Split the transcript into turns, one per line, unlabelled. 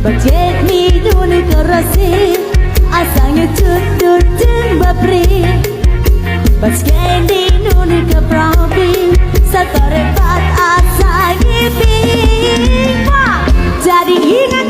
Budget me duni kerasi asangnya tututun babri Baskeni nuni ke prabi Satorepat asangnya bingwa Jadi ingat